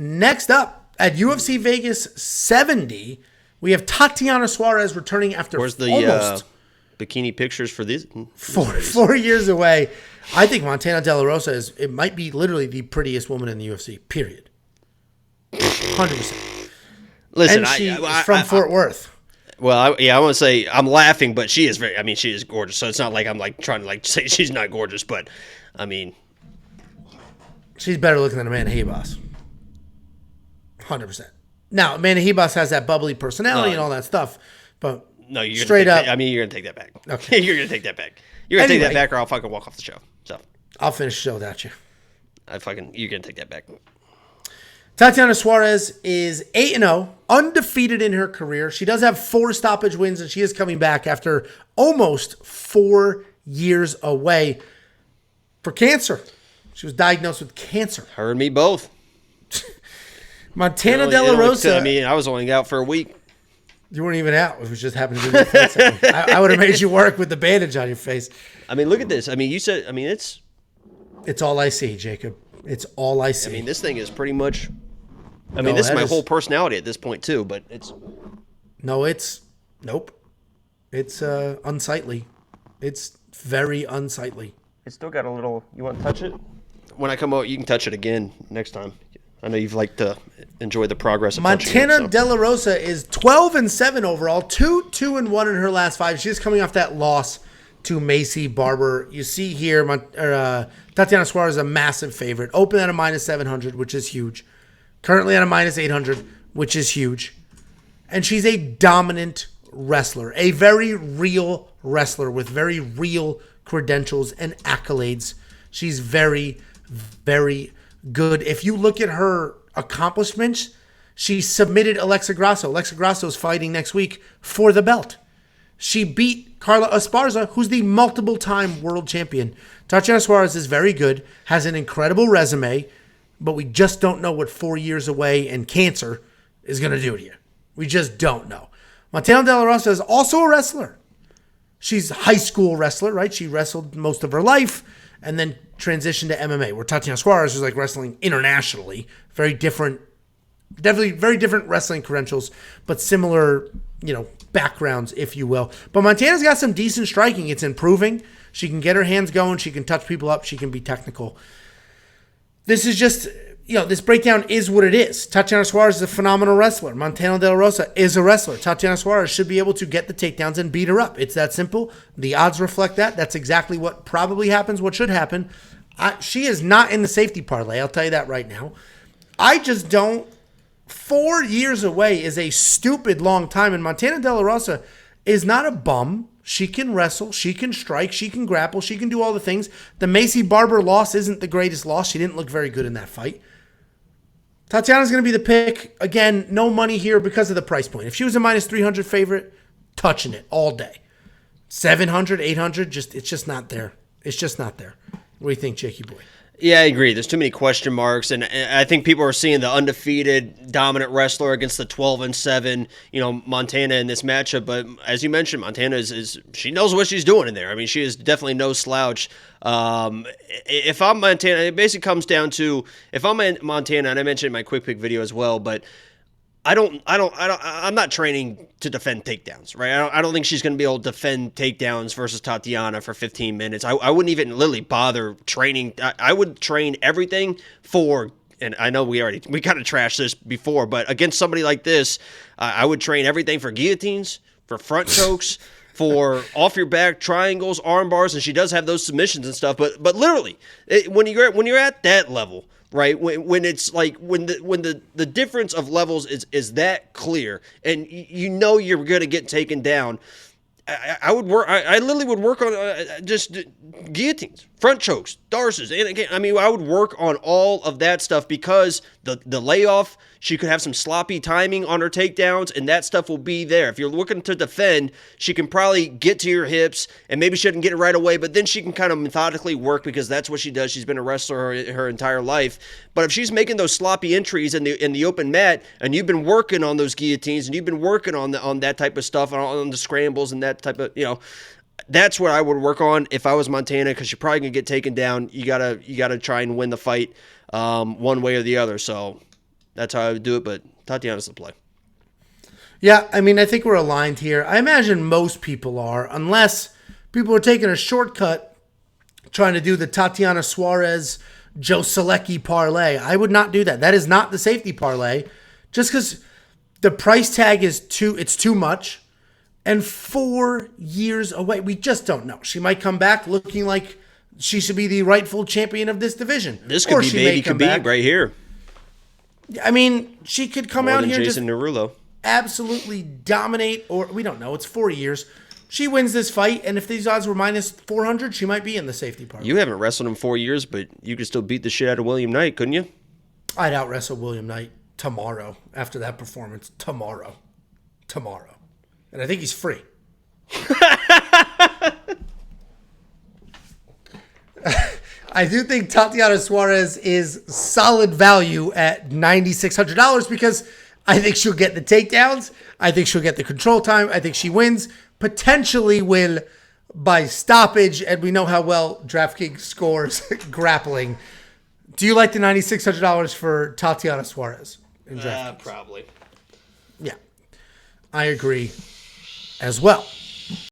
Next up at UFC Vegas 70, we have Tatiana Suarez returning after Where's the almost bikini pictures for these? 4 years away. I think Montana De La Rosa might be literally the prettiest woman in the UFC, period. 100%. Listen, and she's from Fort Worth. Well, I want to say I'm laughing, but she is she is gorgeous. So it's not like I'm like trying to like say she's not gorgeous, but I mean, she's better looking than Amanda Hebos. 100%. Now, Amanda Hebos has that bubbly personality and all that stuff, but no, you're straight up. You're gonna take that back. Okay, you're gonna take that back. You're gonna take that back, or I'll fucking walk off the show. So I'll finish the show without you. You're gonna take that back. Tatiana Suarez is 8-0, undefeated in her career. She does have 4 stoppage wins, and she is coming back after almost 4 years away for cancer. She was diagnosed with cancer. Her and me both. Montana De La Rosa. I mean, I was only out for a week. You weren't even out. It was just happening to be your face. I would have made you work with the bandage on your face. I mean, look at this. I mean, you said, I mean, it's all I see, Jacob. It's all I see. I mean, this thing is pretty much, this is my whole personality at this point too, but it's. Nope. It's unsightly. It's very unsightly. It's still got a little, you want to touch it? When I come out, you can touch it again next time. I know you've liked to enjoy the progress of Montana De La Rosa is 12-7 overall, 2-2-1 in her last 5. She's coming off that loss to Macy Barber. You see here, Tatiana Suarez is a massive favorite. Open at a -700, which is huge. Currently at a -800, which is huge. And she's a dominant wrestler, a very real wrestler with very real credentials and accolades. She's very, very good. If you look at her accomplishments, she submitted Alexa Grasso. Alexa Grasso is fighting next week for the belt. She beat Carla Esparza, who's the multiple-time world champion. Tatiana Suarez is very good, has an incredible resume, but we just don't know what 4 years away and cancer is going to do to you. We just don't know. Montana De La Rosa is also a wrestler. She's a high school wrestler, right? She wrestled most of her life and then transitioned to MMA, where Tatiana Suarez is like wrestling internationally. Very different, definitely very different wrestling credentials, but similar, backgrounds, if you will. But Montana's got some decent striking. It's improving. She can get her hands going. She can touch people up. She can be technical. This is just, this breakdown is what it is. Tatiana Suarez is a phenomenal wrestler. Montana De La Rosa is a wrestler. Tatiana Suarez should be able to get the takedowns and beat her up. It's that simple. The odds reflect that. That's exactly what probably happens, what should happen. She is not in the safety parlay. I'll tell you that right now. I just don't. 4 years away is a stupid long time, and Montana De La Rosa is not a bum. She can wrestle, she can strike, she can grapple, she can do all the things. The Macy Barber loss isn't the greatest loss. She didn't look very good in that fight. Tatiana's going to be the pick. Again, no money here because of the price point. If she was a -300 favorite, touching it all day. 700, 800, it's just not there. It's just not there. What do you think, Jakey boy? Yeah, I agree. There's too many question marks, and I think people are seeing the undefeated, dominant wrestler against the 12-7, Montana in this matchup. But as you mentioned, Montana she knows what she's doing in there. I mean, she is definitely no slouch. If I'm Montana, it basically comes down to if I'm in Montana, and I mentioned in my quick pick video as well, but I'm not training to defend takedowns, right? I don't think she's going to be able to defend takedowns versus Tatiana for 15 minutes. I wouldn't even literally bother training. I would train everything for, and I know we kind of trashed this before, but against somebody like this, I would train everything for guillotines, for front chokes, for off your back triangles, arm bars, and she does have those submissions and stuff. But literally, when you're at that level, right? When it's like when the difference of levels is that clear, and you're gonna get taken down. I would work. I literally would work on just guillotines, front chokes, darces, and again, I would work on all of that stuff because the layoff. She could have some sloppy timing on her takedowns, and that stuff will be there. If you're looking to defend, she can probably get to your hips, and maybe she doesn't get it right away, but then she can kind of methodically work because that's what she does. She's been a wrestler her entire life. But if she's making those sloppy entries in the open mat, and you've been working on those guillotines, and you've been working on that type of stuff, on the scrambles and that type of, that's what I would work on if I was Montana, because you're probably gonna get taken down. You gotta try and win the fight one way or the other. So That's how I would do it, but Tatiana's the play. Yeah, I mean, I think we're aligned here. I imagine most people are, unless people are taking a shortcut trying to do the Tatiana Suarez, Joe Selecki parlay. I would not do that. That is not the safety parlay. Just because the price tag is too much. And 4 years away, we just don't know. She might come back looking like she should be the rightful champion of this division. This could be baby Khabib right here. I mean, she could come More out than here Jason just Derulo. absolutely dominate, or we don't know. It's 4 years. She wins this fight, and if these odds were minus 400, she might be in the safety part. You haven't wrestled in 4 years, but you could still beat the shit out of William Knight, couldn't you? I'd out wrestle William Knight tomorrow after that performance. Tomorrow. And I think he's free. I do think Tatiana Suarez is solid value at $9,600 because I think she'll get the takedowns. I think she'll get the control time. I think she wins. Potentially win by stoppage. And we know how well DraftKings scores grappling. Do you like the $9,600 for Tatiana Suarez in DraftKings? Probably. Yeah. I agree as well.